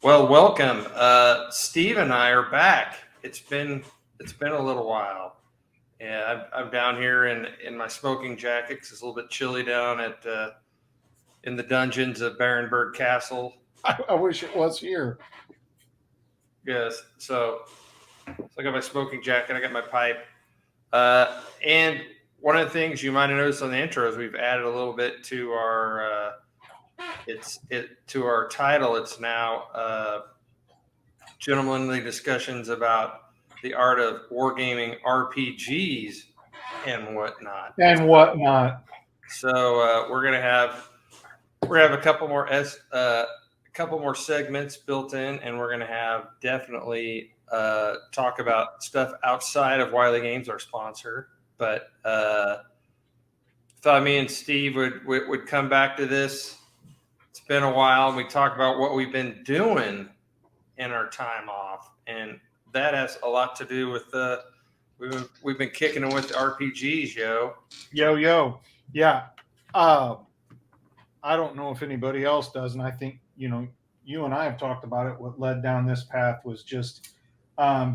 Well, welcome. Steve and I are back. It's been a little while. Yeah, I'm down here in my smoking jacket 'cause it's a little bit chilly down at in the dungeons of Barenberg Castle. I wish it was here. Yes, so I got my smoking jacket. I got my pipe. And one of the things you might have noticed on the intro is we've added a little bit to our to our title. It's now gentlemanly discussions about the art of wargaming RPGs and whatnot. And whatnot. So we're gonna have a couple more a couple more segments built in, and we're gonna have definitely talk about stuff outside of Wiley Games, our sponsor. But thought me and Steve would come back to this. It's been a while, and we talk about what we've been doing in our time off, and that has a lot to do with we've been kicking it with RPGs, yo. Yo. Yeah. Uh, I don't know if anybody else does. And I think, you and I have talked about it. What led down this path was just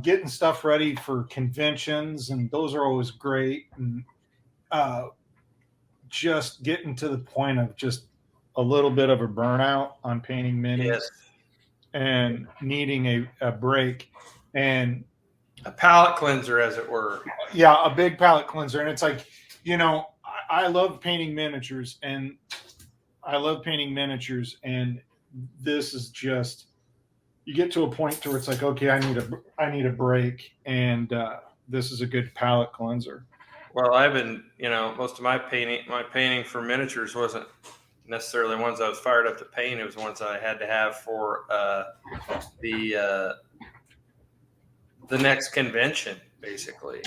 getting stuff ready for conventions. And those are always great. And uh, just getting to the point of just a little bit of a burnout on painting minis Yes, and needing a break. And a palate cleanser, as it were. yeah, a big palette cleanser. And it's like, I love painting miniatures and and this is just you get to a point to where it's like, okay, I need a break, and this is a good palette cleanser. Well, I've been, most of my painting for miniatures wasn't necessarily ones I was fired up to paint. It was ones that I had to have for the uh, the next convention, basically,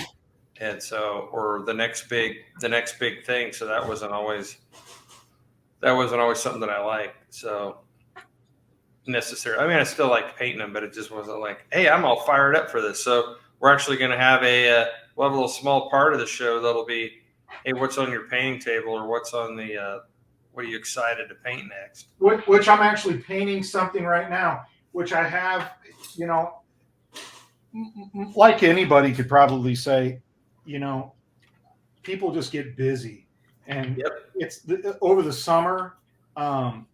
and so or the next big thing. So that wasn't always something that I liked. So necessarily, I mean, I still like painting them, but it just wasn't like, hey, I'm all fired up for this. So we're actually going to have we'll have a little small part of the show that'll be, hey, what's on your painting table, or what's on the what are you excited to paint next? Which I'm actually painting something right now, which I have, you know, like anybody could probably say, you know, people just get busy, and Yep. over the summer, um,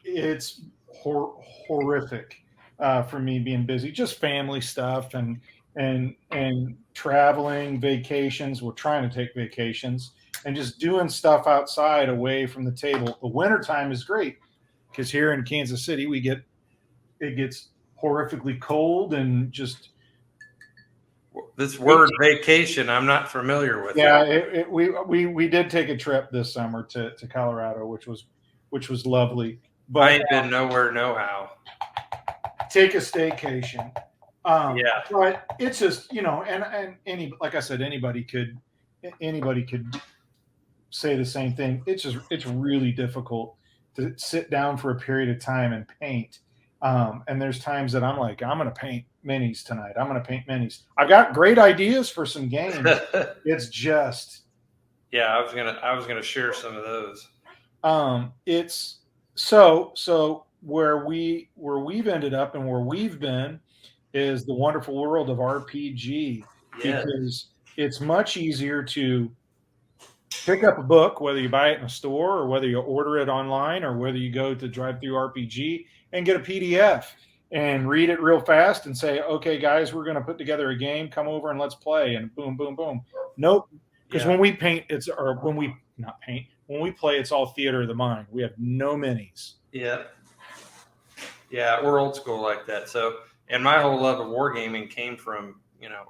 it's horrific for me being busy, just family stuff and traveling, vacations. We're trying to take vacations and just doing stuff outside away from the table. The wintertime is great because here in Kansas City it gets horrifically cold and just This word vacation, I'm not familiar with it. yeah. We did take a trip this summer to Colorado, which was lovely. I But ain't been nowhere, no how. take a staycation. Yeah. But it's just and any like I said, anybody could say the same thing. It's really difficult to sit down for a period of time and paint. And there's times that I'm like, I'm going to paint minis tonight. I'm going to paint minis. I've got great ideas for some games. It's just Yeah, I was gonna share some of those. it's so where we've ended up and where we've been is the wonderful world of RPG, Yes. because it's much easier to pick up a book, whether you buy it in a store or whether you order it online or whether you go to Drive Through RPG and get a PDF and read it real fast and say, okay, guys, we're going to put together a game. Come over and let's play. And boom, boom, boom. Nope. Because Yeah. when we paint, or when we not paint, when we play, it's all theater of the mind. We have no minis. Yeah. Yeah, we're old school like that. So, and my whole love of wargaming came from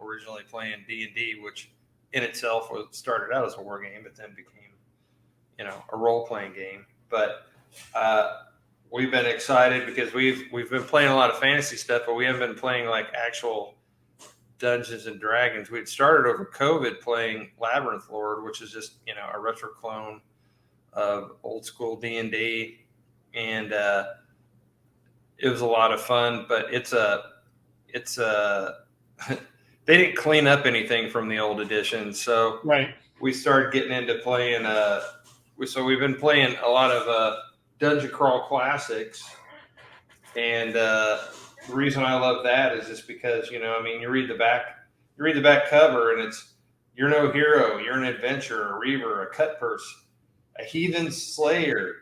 originally playing D&D, which in itself was started out as a war game, but then became a role playing game. But we've been excited because we've been playing a lot of fantasy stuff, but we haven't been playing like actual Dungeons and Dragons. We'd started over COVID playing Labyrinth Lord, which is just a retro clone of old school D&D, and it was a lot of fun. But it's a they didn't clean up anything from the old edition, so Right. we started getting into playing. So we've been playing a lot of Dungeon Crawl Classics, And the reason I love that is just because, I mean, you read the back cover, and you're no hero, you're an adventurer, a reaver, a cut purse, a heathen slayer,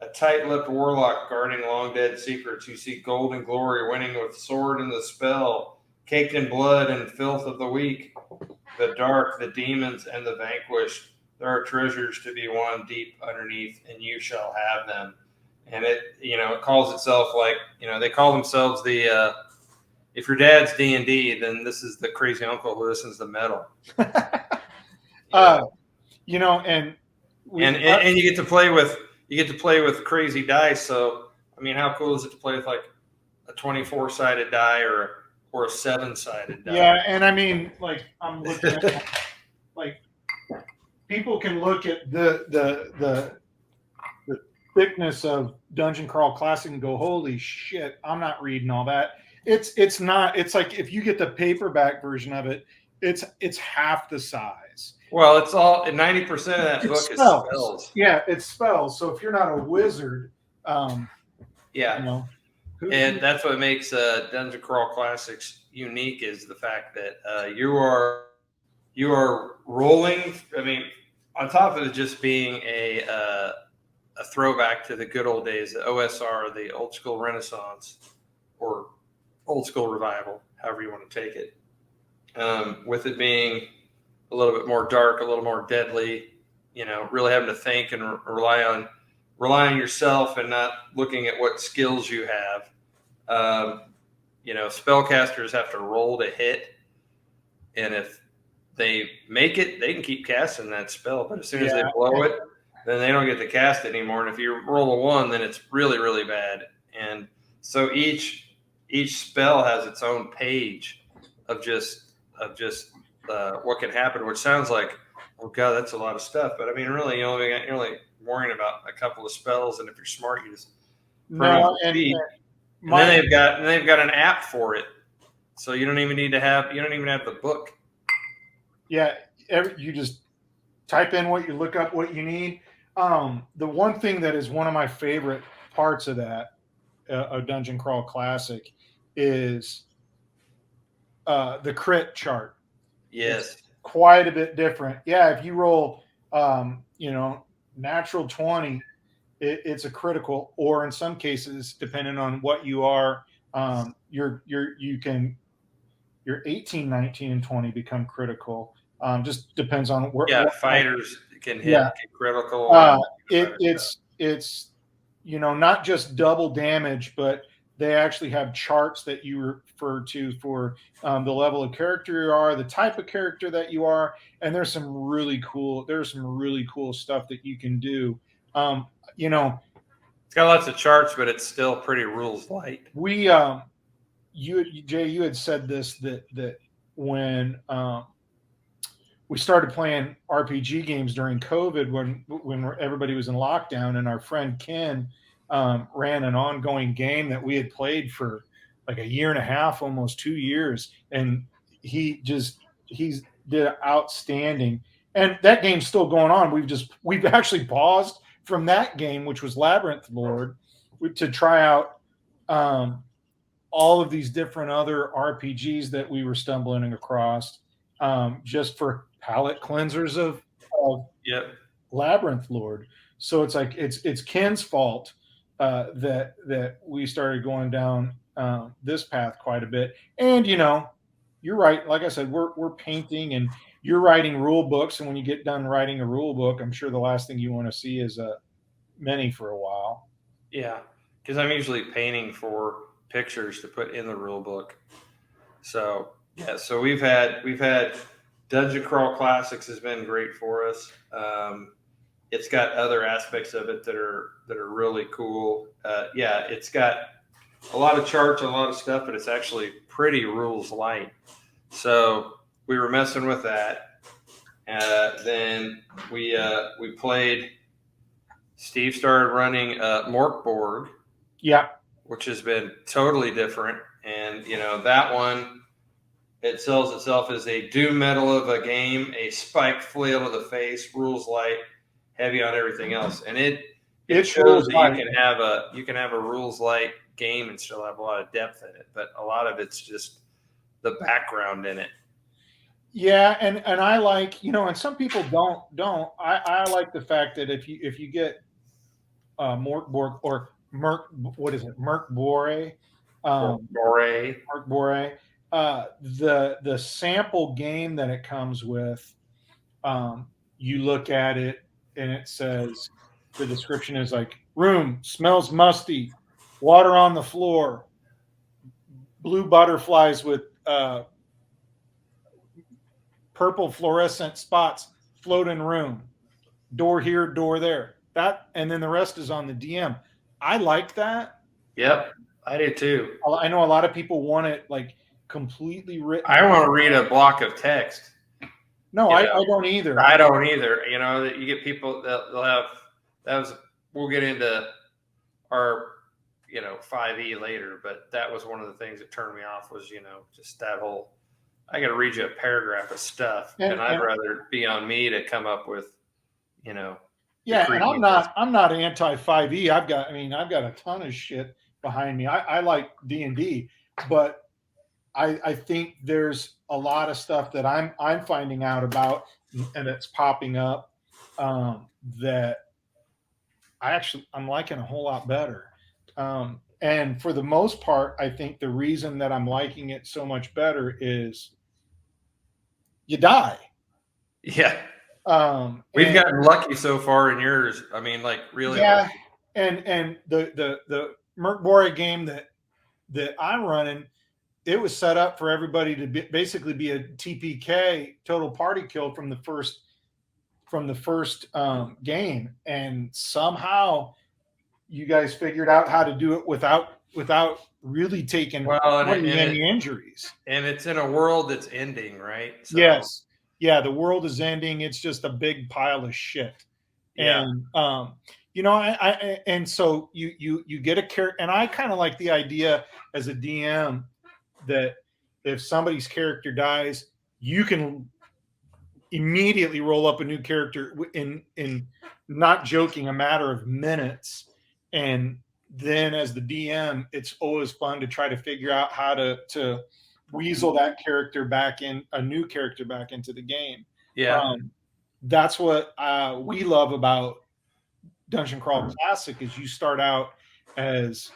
a tight-lipped warlock guarding long-dead secrets. You see gold and glory winning with sword and the spell, caked in blood and filth of the weak, the dark, the demons, and the vanquished. There are treasures to be won deep underneath, and you shall have them. And it calls itself they call themselves the, if your dad's D&D, then this is the crazy uncle who listens to metal. And you get to play with crazy dice. So, I mean, how cool is it to play with like a 24-sided die or a 7-sided die? Yeah, and I mean, like, I'm looking at like people can look at the thickness of Dungeon Crawl Classic and go, holy shit, I'm not reading all that. It's not. It's like if you get the paperback version of it, it's half the size. Well, it's all 90% of that book is spells. Yeah, it's spells. So if you're not a wizard, yeah, and that's what makes Dungeon Crawl Classics unique is the fact that you are rolling. I mean, on top of it just being a throwback to the good old days, the OSR, the old school Renaissance, or old school revival, however you want to take it. With it being a little bit more dark, a little more deadly, really having to think and rely on yourself and not looking at what skills you have. Spellcasters have to roll to hit, and if they make it, they can keep casting that spell. But as soon as they blow it, then they don't get to cast it anymore. And if you roll a 1, then it's really, really bad. And so each spell has its own page of just what can happen, which sounds like, oh god, that's a lot of stuff. But I mean, really, you're only worrying about a couple of spells, and if you're smart, you just then they've got an app for it, so you don't even have the book. Yeah, you just type in look up what you need. The one thing that is one of my favorite parts of that of Dungeon Crawl Classic is the crit chart. Yes, it's quite a bit different. Yeah, if you roll, natural 20, it's a critical, or in some cases, depending on what you are, your 18, 19, and 20 become critical. Just depends on where. Yeah, fighters can hit critical. It's not just double damage, but they actually have charts that you refer to for the level of character you are, the type of character that you are, and there's some really cool stuff that you can do. It's got lots of charts, but it's still pretty rules light. Jay, you had said this that when we started playing RPG games during COVID, when everybody was in lockdown, and our friend Ken ran an ongoing game that we had played for like a year and a half, almost 2 years, and he did outstanding. And that game's still going on. We've actually paused from that game, which was Labyrinth Lord, to try out all of these different other RPGs that we were stumbling across, just for palate cleansers of Labyrinth Lord. So it's like it's Ken's fault that we started going down this path quite a bit. And you're right. Like I said, we're painting, and you're writing rule books. And when you get done writing a rule book, I'm sure the last thing you want to see is a mini for a while. Yeah, because I'm usually painting for pictures to put in the rule book. So yeah, so we've had Dungeon Crawl Classics has been great for us. It's got other aspects of it that are really cool. It's got a lot of charts, a lot of stuff, but it's actually pretty rules light. So we were messing with that. Then we played. Steve started running Morkborg, which has been totally different, and that one, it sells itself as a doom metal of a game, a spiked flail to the face, rules light, heavy on everything else, and it It's shows rules that light. you can have a rules light game and still have a lot of depth in it, but a lot of it's just the background in it. Yeah, and I like, and some people don't. I like the fact that if you get Morkborg or Merc, what is it, Merc Bore, Bore. Merc Bore, the sample game that it comes with, you look at it and it says the description is like room smells musty, water on the floor, blue butterflies with purple fluorescent spots float in room, door here, door there. That, and then the rest is on the DM. I like that. Yep, I do too. I know a lot of people want it like completely written. I want to read a block of text. No, I don't either. I don't either. That you get people that they'll have. We'll get into our 5e later, but that was one of the things that turned me off was just that whole. I got to read you a paragraph of stuff, and I'd rather be on me to come up with, Yeah, and I'm not anti 5e. I've got a ton of shit behind me. I like D&D, but I think there's a lot of stuff that I'm finding out about and it's popping up that I'm liking a whole lot better. And for the most part, I think the reason that I'm liking it so much better is you die. Yeah. We've gotten lucky so far in yours. I mean, like really. Yeah. And the Merc Bore game that I'm running, it was set up for everybody to basically be a TPK, total party kill from the first game, and somehow you guys figured out how to do it without really taking any injuries. And it's in a world that's ending, right? So, yes, yeah, the world is ending. It's just a big pile of shit. Yeah. And and so you get a character, and I kind of like the idea as a DM that if somebody's character dies, you can immediately roll up a new character in not joking a matter of minutes. And then as the DM, it's always fun to try to figure out how to weasel that character back in, a new character back into the game. Yeah. That's what we love about Dungeon Crawl Classic is you start out as,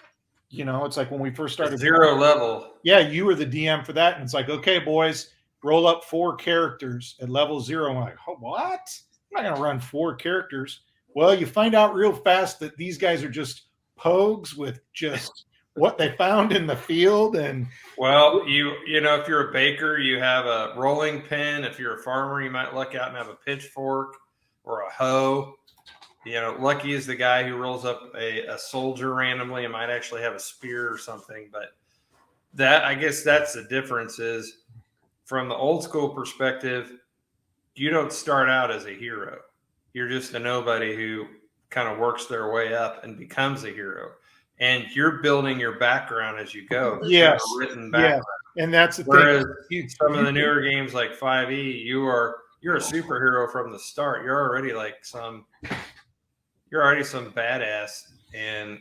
it's like when we first started. 0 level. Yeah, you were the DM for that. And it's like, okay, boys, roll up 4 characters at level 0. I'm like, oh, what? I'm not going to run 4 characters. Well, you find out real fast that these guys are just pogues with just what they found in the field. And well, if you're a baker, you have a rolling pin. If you're a farmer, you might luck out and have a pitchfork or a hoe. Lucky is the guy who rolls up a soldier randomly and might actually have a spear or something. But I guess that's the difference is from the old school perspective, you don't start out as a hero. You're just a nobody who kind of works their way up and becomes a hero. And you're building your background as you go. Yes. Written background. Yeah. And that's the Whereas thing. Some of the newer games like 5e, you're a superhero from the start. You're already some badass and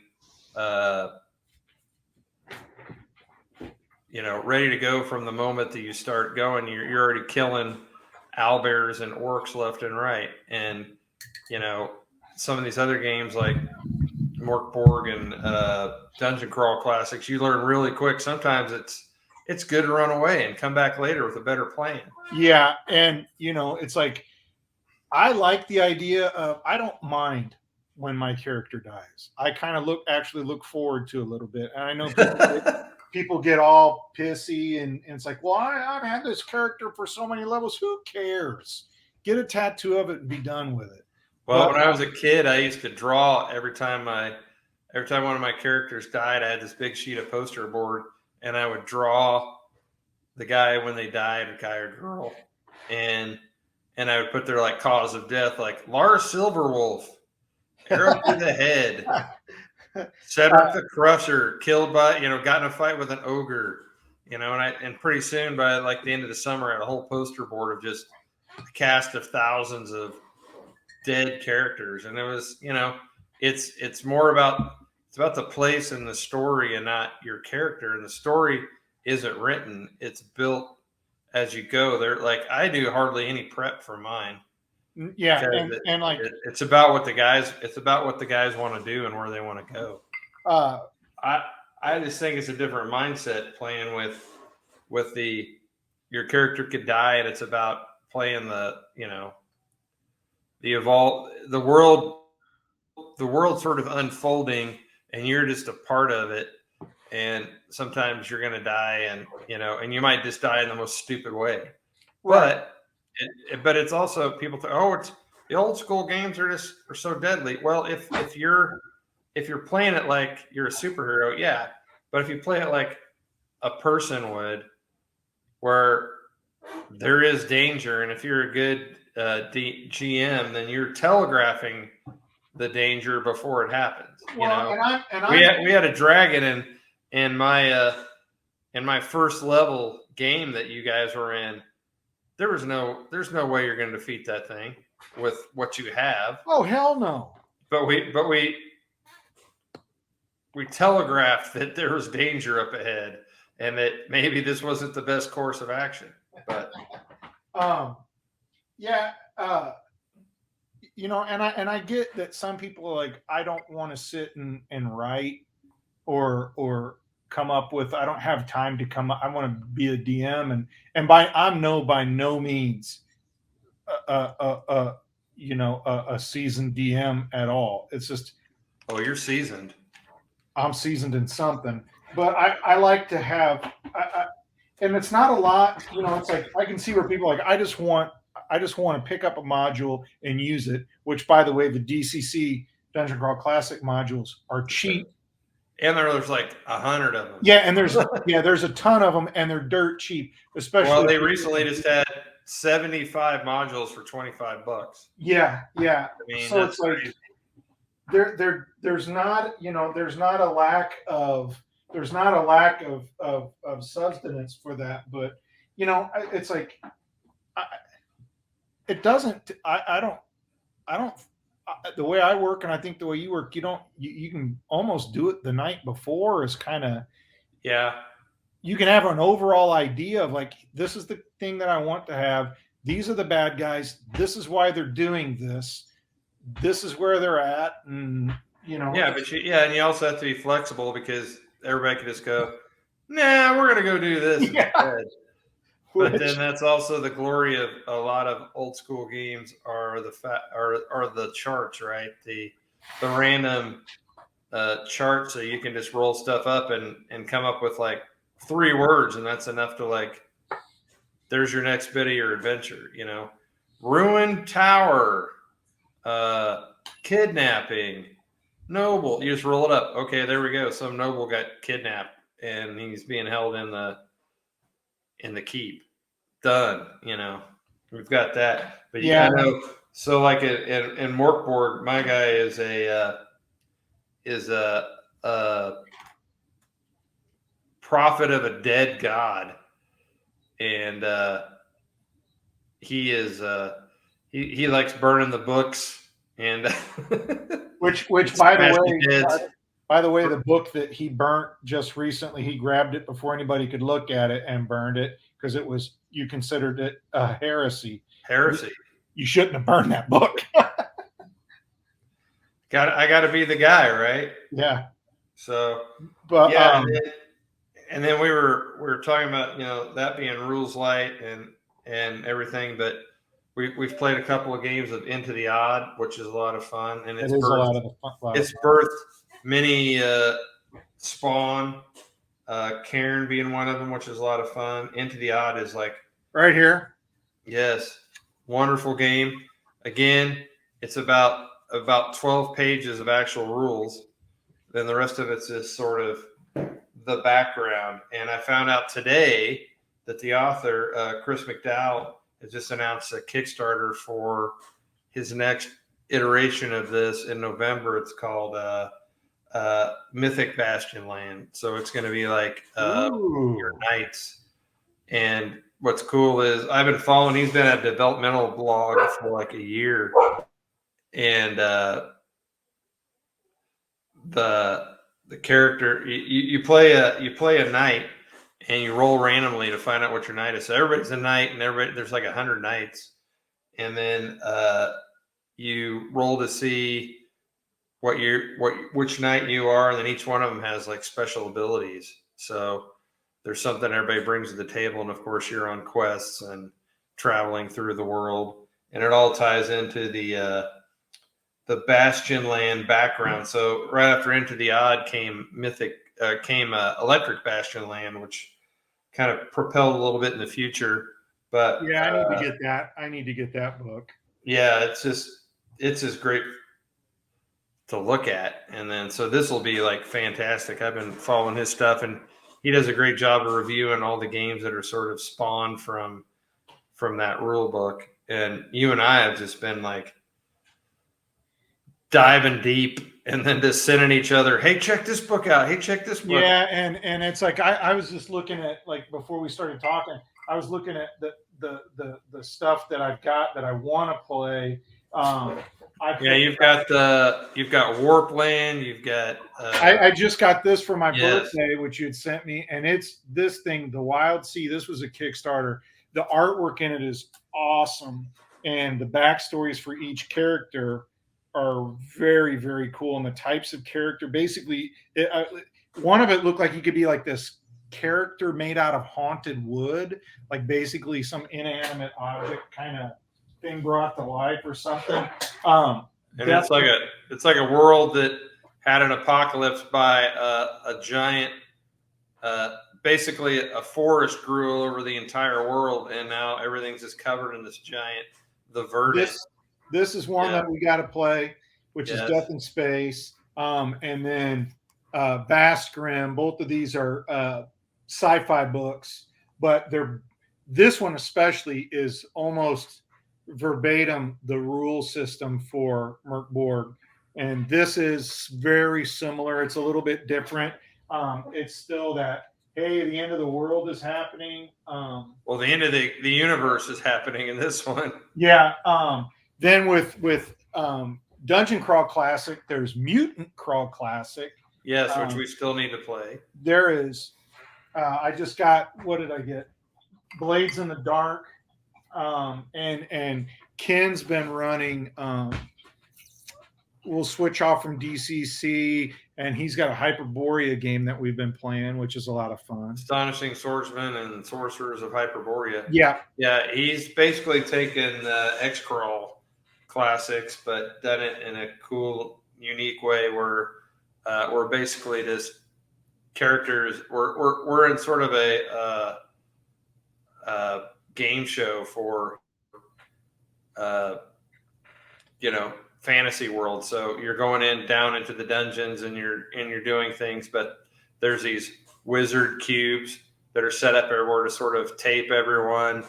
ready to go from the moment that you start going. You're already killing owlbears and orcs left and right. And some of these other games like Morkborg and Dungeon Crawl Classics, you learn really quick. Sometimes it's good to run away and come back later with a better plan. Yeah, and it's like I like the idea of I don't mind when my character dies. I kind of look forward to a little bit. And I know people get all pissy and it's like, well, I've had this character for so many levels. Who cares? Get a tattoo of it and be done with it. Well, when I was a kid, I used to draw every time one of my characters died. I had this big sheet of poster board, and I would draw the guy when they died, a guy or girl, and I would put their cause of death, like Lars Silverwolf, arrow to the head, Cedric the Crusher, killed by got in a fight with an ogre, and pretty soon by the end of the summer, I had a whole poster board of just a cast of thousands of dead characters. And it was it's more about the place and the story and not your character. And the story isn't written; it's built as you go. There, like I do hardly any prep for mine. Yeah, and like It's about what the guys want to do and where they want to go. uh, I just think it's a different mindset playing with your character could die, and it's about playing the world sort of unfolding, and you're just a part of it. And sometimes you're going to die, and you might just die in the most stupid way. right. But it's also people think, oh, it's the old school games are so deadly. Well, if you're playing it like you're a superhero, yeah. But if you play it like a person would, where there is danger, and if you're a good GM, then you're telegraphing the danger before it happens. Well, we had a dragon in my first level game that you guys were in. There's no way you're going to defeat that thing with what you have. Oh, hell no. But we telegraphed that there was danger up ahead and that maybe this wasn't the best course of action. But yeah, and I get that some people are like, I don't want to sit and write or come up with, I don't have time to come up, I want to be a DM, and I'm by no means a seasoned DM at all. It's just, oh, you're seasoned. I'm seasoned in something, but I like to have, and it's not a lot. It's like I can see where people are like, I just want to pick up a module and use it. Which, by the way, the DCC Dungeon Crawl Classic modules are cheap. And there's like 100 of them. Yeah, and there's a ton of them, and they're dirt cheap. Especially, well, they recently just had 75 modules for $25. Yeah. I mean, so it's like crazy. There's not a lack of substance for that, but it's like it doesn't. I don't. The way I work, and I think the way you work, you can almost do it the night before. Is kind of, yeah. You can have an overall idea of like, this is the thing that I want to have. These are the bad guys. This is why they're doing this. This is where they're at, and Yeah, but and you also have to be flexible because everybody can just go, nah, we're gonna go do this instead. But then that's also the glory of a lot of old school games are the charts, right? The random chart, so you can just roll stuff up and come up with like 3 words, and that's enough to like, there's your next bit of your adventure. Ruined tower, kidnapping, noble. You just roll it up. Okay, there we go. Some noble got kidnapped and he's being held in the keep. Done. We've got that. But yeah, so like in Morkborg, my guy is a prophet of a dead god, and he is he likes burning the books, and which by the way, the book that he burnt just recently, he grabbed it before anybody could look at it and burned it because you considered it a heresy. You shouldn't have burned that book. I got to be the guy, right? Yeah. So, but yeah, and then we were talking about that being rules light and everything, but we've played a couple of games of Into the Odd, which is a lot of fun, and it's birthed many Spawn, Cairn being one of them, which is a lot of fun. Into the Odd is like right here. Yes, wonderful game. Again, it's about 12 pages of actual rules. Then the rest of it's just sort of the background. And I found out today that the author, Chris McDowell, has just announced a Kickstarter for his next iteration of this in November. It's called Mythic Bastion Land. So it's going to be like your knights. And what's cool is I've been following, he's been a developmental blog for like a year. And the character you play a knight and you roll randomly to find out what your knight is. So everybody's a knight, and there's like 100 knights, and then you roll to see which knight you are, and then each one of them has like special abilities. So there's something everybody brings to the table, and of course you're on quests and traveling through the world, and it all ties into the Bastion Land background. So right after Into the Odd came Electric Bastion Land, which kind of propelled a little bit in the future. But Yeah, I need to get that. I need to get that book. yeah, it's just great to look at. And then so this will be like fantastic. I've been following his stuff, and he does a great job of reviewing all the games that are sort of spawned from that rule book. And you and I have just been like diving deep and then just sending each other, hey, check this book out. Hey, check this book. Yeah, and it's like I was just looking at, like, before we started talking, I was looking at the stuff that I've got that I want to play. You've got Warpland. You've got. I just got this for my yes. birthday, which you had sent me, and it's this thing, The Wild Sea. This was a Kickstarter. The artwork in it is awesome, and the backstories for each character are very, very cool. And the types of character, basically, one of it looked like he could be like this character made out of haunted wood, like basically some inanimate object kind of thing brought to life or something. And it's like a world that had an apocalypse by a giant, basically a forest grew all over the entire world, and now everything's just covered in this giant, the Verdant. This is one that we got to play, which is Death in Space. And then Vast Grimm. Both of these are sci-fi books, but this one especially is almost verbatim the rule system for Mörk Borg. And this is very similar. It's a little bit different. It's still that, hey, the end of the world is happening. Well, the end of the universe is happening in this one. Yeah. Then with Dungeon Crawl Classic, there's Mutant Crawl Classic. Yes, which we still need to play. There is. I just got, what did I get? Blades in the Dark. And Ken's been running. We'll switch off from DCC, and he's got a Hyperborea game that we've been playing, which is a lot of fun. Astonishing Swordsmen and Sorcerers of Hyperborea. Yeah. Yeah, he's basically taken X-Crawl classics, but done it in a cool, unique way where we're basically just characters. We're in sort of a game show for, fantasy world. So you're going down into the dungeons, and you're doing things, but there's these wizard cubes that are set up everywhere to sort of tape everyone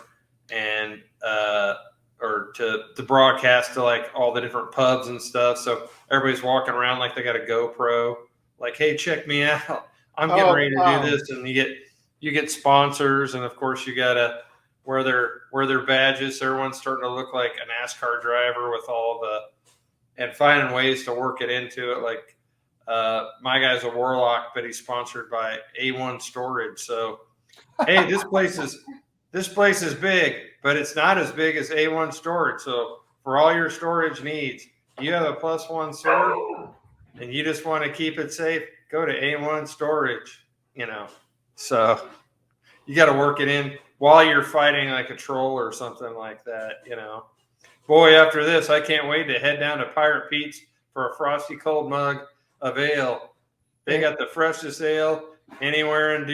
and or to broadcast to like all the different pubs and stuff. So everybody's walking around like they got a GoPro, like, hey, check me out. I'm getting ready to do this. And you get sponsors, and of course you gotta wear their badges. So everyone's starting to look like a NASCAR driver with all and finding ways to work it into it. Like my guy's a warlock, but he's sponsored by A1 Storage. So, hey, this place is big, but it's not as big as A1 Storage. So for all your storage needs, you have a +1 sword and you just want to keep it safe, go to A1 Storage, So you got to work it in while you're fighting like a troll or something like that, Boy, after this, I can't wait to head down to Pirate Pete's for a frosty cold mug of ale. They got the freshest ale anywhere in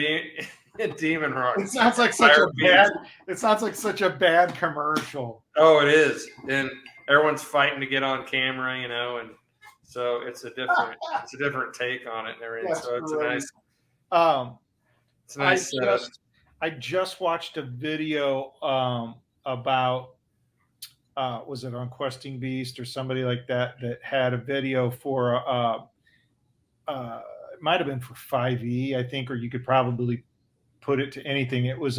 Demon Rock. It sounds like such a bad commercial. Oh, it is. And everyone's fighting to get on camera, and so it's a different take on it and everything. That's so it's great. It's a nice. I just watched a video about. Was it on Questing Beast or somebody like that had a video for it might have been for 5e, I think, or you could probably put it to anything. It was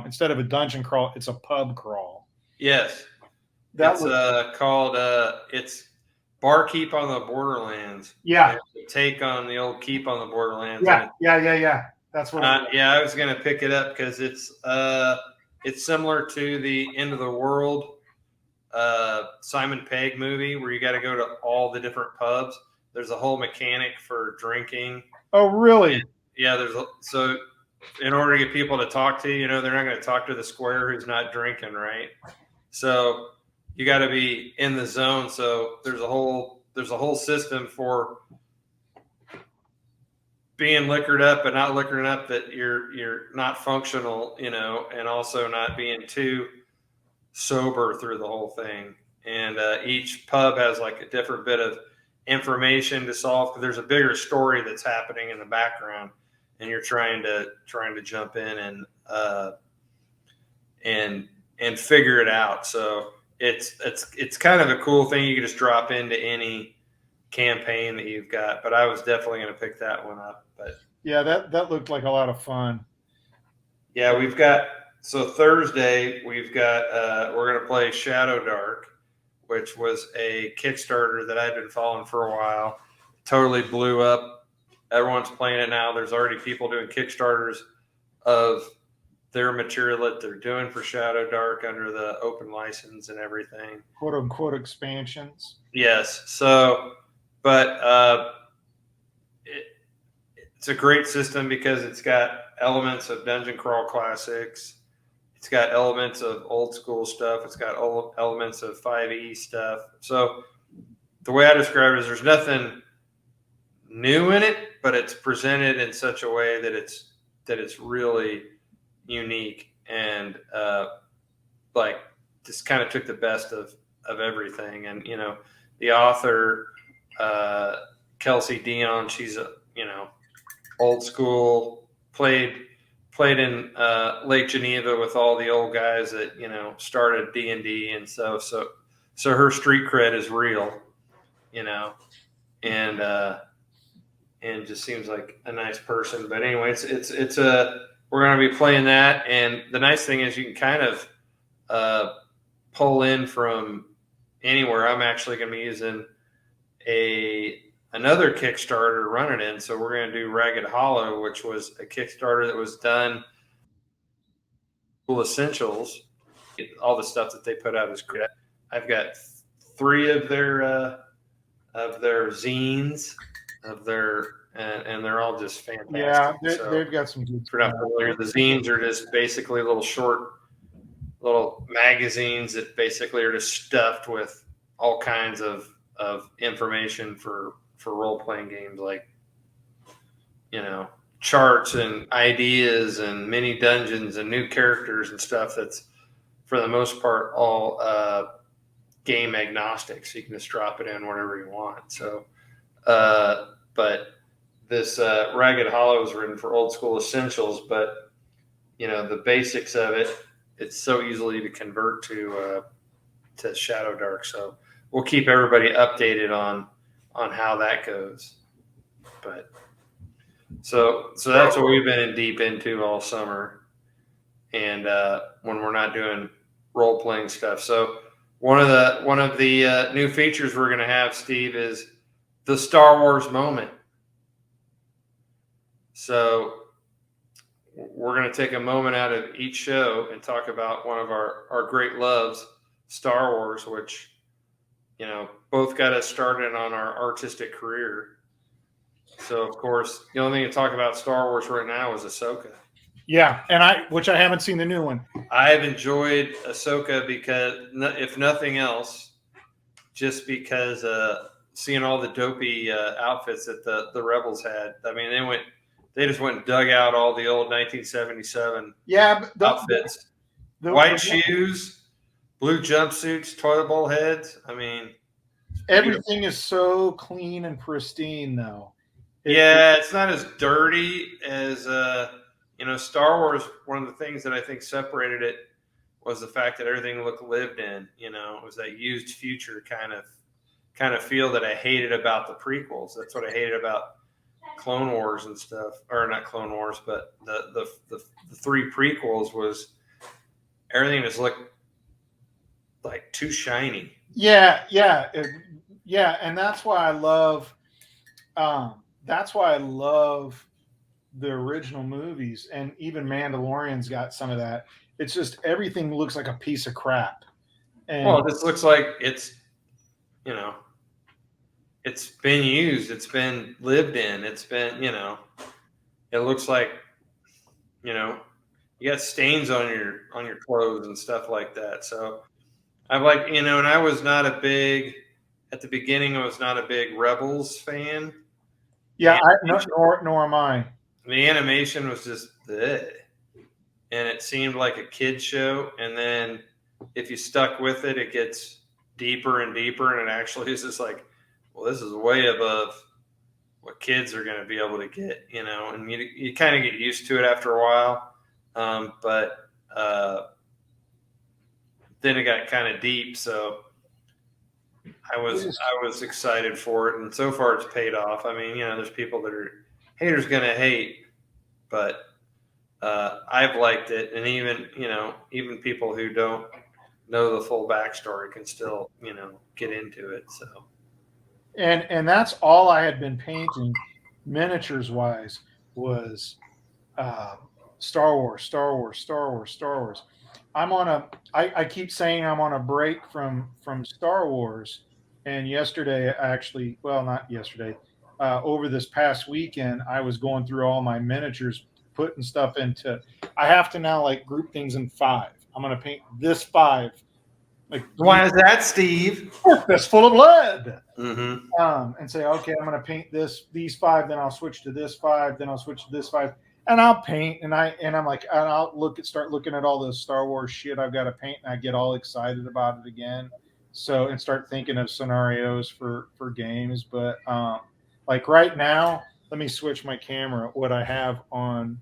instead of a dungeon crawl, it's a pub crawl. Yes, That's called it's Barkeep on the Borderlands. Yeah, Take on the old Keep on the Borderlands. yeah. That's what. Yeah, I was gonna pick it up because it's similar to the End of the World Simon Pegg movie where you got to go to all the different pubs. There's a whole mechanic for drinking. Oh, really? And, yeah, so in order to get people to talk to you, they're not going to talk to the square who's not drinking, right? So you got to be in the zone. So there's a whole system for being liquored up but not liquored up that you're not functional, and also not being too sober through the whole thing. And each pub has like a different bit of information to solve. There's a bigger story that's happening in the background, and you're trying to jump in and figure it out. So it's kind of a cool thing. You can just drop into any campaign that you've got. But I was definitely going to pick that one up. But yeah, that looked like a lot of fun. Yeah, we've got. So Thursday, we're going to play Shadow Dark, which was a Kickstarter that I'd been following for a while. Totally blew up. Everyone's playing it now. There's already people doing Kickstarters of their material that they're doing for Shadow Dark under the open license and everything. "Quote unquote" expansions. Yes. So, but it's a great system because it's got elements of Dungeon Crawl Classics. It's got elements of old school stuff. It's got elements of 5e stuff. So the way I describe it is there's nothing new in it, but it's presented in such a way that it's really unique and like just kind of took the best of everything. And the author Kelsey Dion, she's a old school, played in Lake Geneva with all the old guys that started D&D and stuff. So her street cred is real, and just seems like a nice person. But anyway, we're going to be playing that, and the nice thing is you can kind of pull in from anywhere. I'm actually going to be using another Kickstarter run it in. So we're going to do Ragged Hollow, which was a Kickstarter that was done Cool Essentials. All the stuff that they put out is great. I've got 3 of their zines and they're all just fantastic. Yeah, they've got some good stuff. The zines are just basically little magazines that basically are just stuffed with all kinds of information for role-playing games, like charts and ideas and mini dungeons and new characters and stuff that's for the most part all game agnostic, so you can just drop it in whenever you want. So but this Ragged Hollow is written for Old School Essentials, but the basics of it's so easily to convert to Shadow Dark. So we'll keep everybody updated on how that goes. But so that's what we've been deep into all summer, and when we're not doing role playing stuff. So one of the new features we're going to have, Steve, is the Star Wars moment. So we're going to take a moment out of each show and talk about one of our great loves, Star Wars, which both got us started on our artistic career. So, of course, the only thing to talk about Star Wars right now is Ahsoka. Yeah, and which I haven't seen the new one. I've enjoyed Ahsoka because, if nothing else, just because seeing all the dopey outfits that the Rebels had. I mean, they just went and dug out all the old 1977 outfits. White shoes, blue jumpsuits, toilet bowl heads. I mean, everything is so clean and pristine, though. It's not as dirty as Star Wars. One of the things that I think separated it was the fact that everything looked lived in. It was that used future kind of feel that I hated about the prequels. That's what I hated about Clone Wars and stuff, or not Clone Wars, but the 3 prequels was everything just looked like too shiny. Yeah. Yeah, and that's why I love. That's why I love the original movies, and even Mandalorian's got some of that. It's just everything looks like a piece of crap, Well, and this looks like it's, you know, it's been used, it's been lived in, it's been, it looks like, you know, you got stains on your clothes and stuff like that. So I've like, and I was not a big at the beginning. I was not a big Rebels fan. yeah, The nor am I. the animation was just bleh. And it seemed like a kid show. And then if you stuck with it, it gets deeper and deeper, and it actually is just like, well, this is way above what kids are going to be able to get, and you kind of get used to it after a while. But then it got kind of deep, so I was excited for it, and so far it's paid off. I mean, there's people that are haters going to hate, but I've liked it, and even people who don't know the full backstory can still get into it. So And that's all I had been painting, miniatures wise, was uh, Star Wars, Star Wars, Star Wars, Star Wars. I keep saying I'm on a break from Star Wars, and yesterday actually, well, not yesterday, over this past weekend, I was going through all my miniatures, putting stuff into. I have to now like group things in five. I'm gonna paint this five, like why is that, Steve? that's full of lead. Mm-hmm. And say, okay, I'm going to paint these five, then I'll switch to this five, then I'll switch to this five, and I'll paint, and I'm like, and I'll start looking at all the Star Wars shit I've got to paint, and I get all excited about it again. So, and start thinking of scenarios for games, but like right now, let me switch my camera. What I have on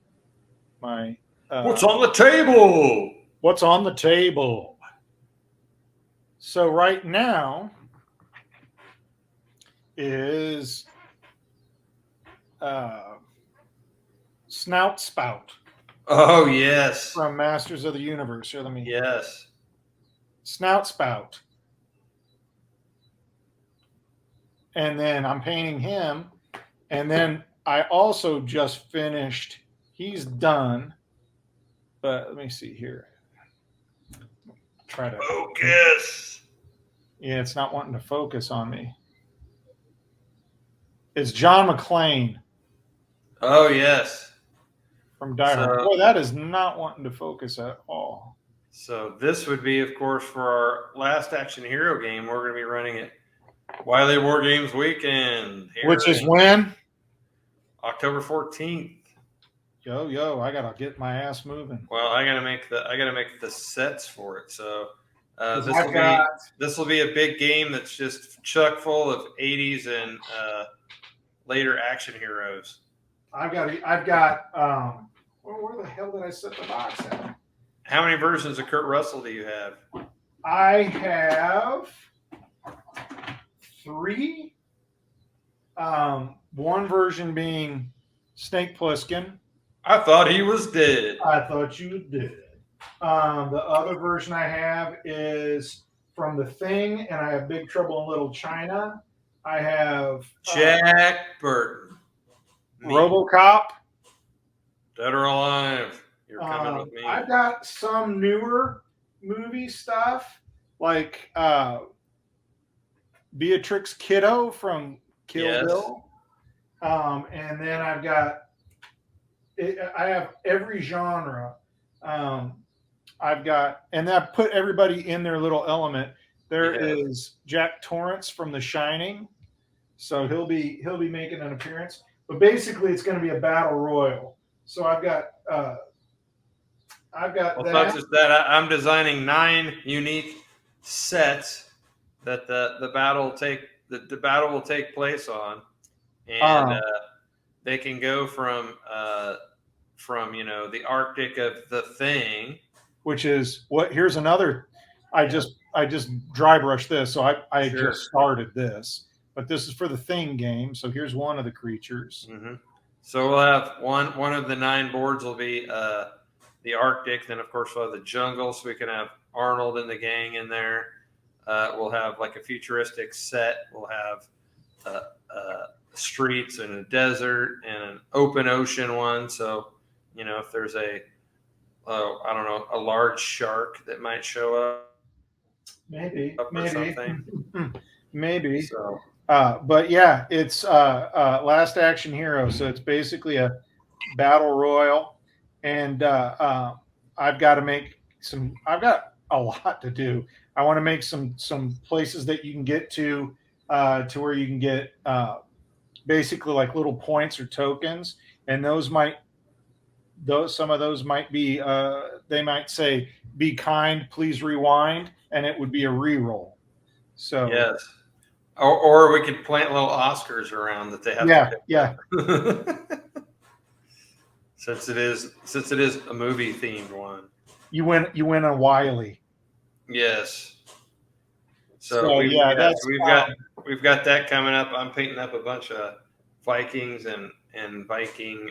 my What's on the table? what's on the table? So right now is uh, Snout Spout Oh yes, from Masters of the Universe. Here, let me yes. Snout Spout. And then I'm painting him. And then I also just finished, he's done. But let me see here. Try to Focus. Yeah, it's not wanting to focus on me. It's John McClane Oh yes. from Die Hard. So, Boy, that is not wanting to focus at all. so this would be, of course, for our last action hero game. We're going to be running it Wiley War Games weekend, Which is when? October 14th. Yo, I gotta get my ass moving. Well, I gotta make the sets for it. So got this will be a big game that's just chock full of 80s and later action heroes. I've got where the hell did I set the box at? How many versions of Kurt Russell do you have? I have 3. One version being Snake Plissken. I thought he was dead. I thought you did. The other version I have is from The Thing, and I have Big Trouble in Little China. I have Jack Burton. RoboCop. Dead or alive. You're coming with me. I've got some newer movie stuff, like Beatrix Kiddo from Kill Bill. And then I've got, I have every genre. I've got, and I put everybody in their little element. There is Jack Torrance from The Shining, so he'll be making an appearance. But basically, it's going to be a battle royal. So I've got Well, that. not just that. I'm designing 9 unique sets that the battle will take place on, and they can go from the Arctic of The Thing, which is what. Here's another. I just dry brushed this, so I just started this, but this is for the Thing game. So here's one of the creatures. Mm-hmm. So we'll have one of the 9 boards will be the Arctic. Then of course we'll have the jungle, so we can have Arnold and the gang in there. We'll have like a futuristic set. We'll have streets and a desert and an open ocean one. So, if there's I don't know, a large shark that might show up Maybe, or something. maybe. So, But yeah, it's Last Action Hero. So it's basically a battle royal, and I've got to make some. I've got a lot to do. I want to make some places that you can get to where you can get basically like little points or tokens, and some of those might be they might say be kind, please rewind, and it would be a re-roll. So yes. Or we could plant little Oscars around that they have to pick yeah. since it is a movie themed one. You win a Wiley. Yes. So we've got that coming up. I'm painting up a bunch of Vikings and Viking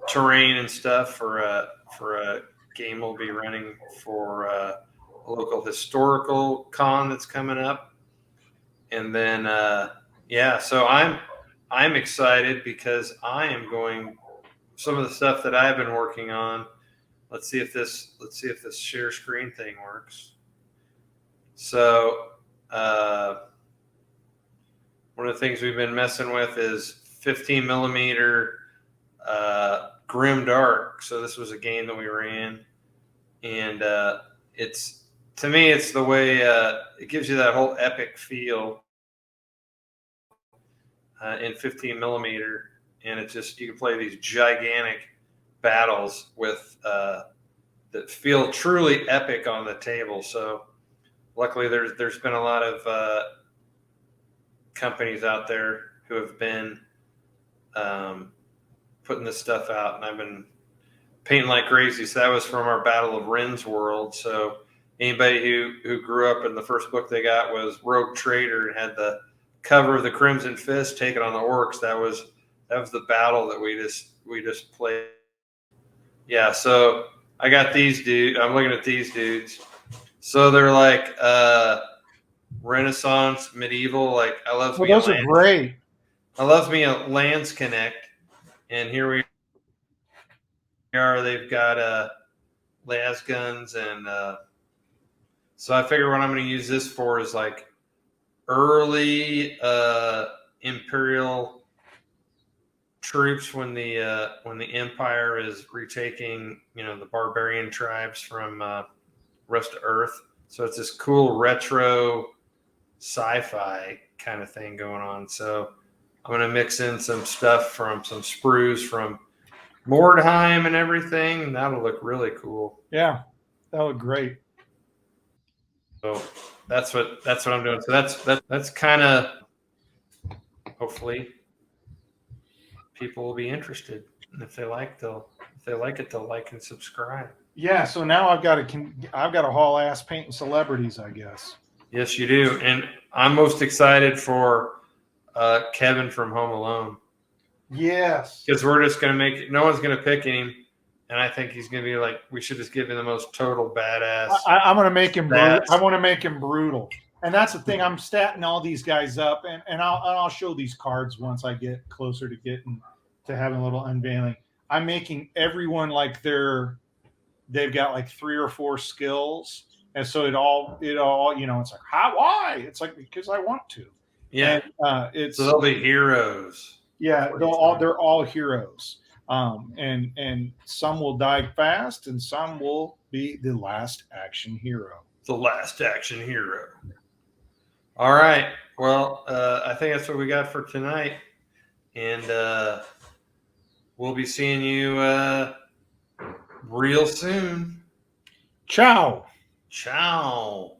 terrain and stuff for a game we'll be running for a local historical con that's coming up. And then so I'm excited because I am going some of the stuff that I've been working on. Let's see if this share screen thing works. So one of the things we've been messing with is 15 millimeter Grim Dark. So this was a game that we ran, and to me it's the way it gives you that whole epic feel in 15 millimeter, and it just, you can play these gigantic battles with that feel truly epic on the table. So luckily there's been a lot of companies out there who have been putting this stuff out, and I've been painting like crazy. So that was from our Battle of Ren's World. So anybody who grew up in the first book they got was Rogue Trader and had the cover of the Crimson Fist taken on the orcs. That was the battle that we just played. Yeah, so I got these dudes. I'm looking at these dudes. So they're like Renaissance, medieval. Like I love. Well, those are great. I love me a Lands Connect, and here we are. They've got las guns, and so I figure what I'm going to use this for is like early Imperial troops when the Empire is retaking, the barbarian tribes from rest of Earth. So it's this cool retro sci-fi kind of thing going on. So I'm going to mix in some stuff from some sprues from Mordheim and everything, and that'll look really cool. Yeah, that'll look great. So that's what I'm doing. So that's kind of, hopefully people will be interested, and if they like it, they'll like and subscribe. Yeah. So now I've got to haul ass painting celebrities, I guess. Yes, you do, and I'm most excited for Kevin from Home Alone. Yes, because we're just gonna make it. No one's gonna pick him, and I think he's gonna be like, we should just give him the most total badass. I'm gonna make him. I want to make him brutal, and that's the thing. I'm statting all these guys up, and I'll show these cards once I get closer to getting to having a little unveiling. I'm making everyone like they've got like 3 or 4 skills, and so it all it's like why? It's like because I want to. Yeah, and, so they'll be heroes. Yeah, they're all heroes, and some will die fast, and some will be the last action hero. The last action hero. All right. Well, I think that's what we got for tonight, and we'll be seeing you real soon. Ciao. Ciao.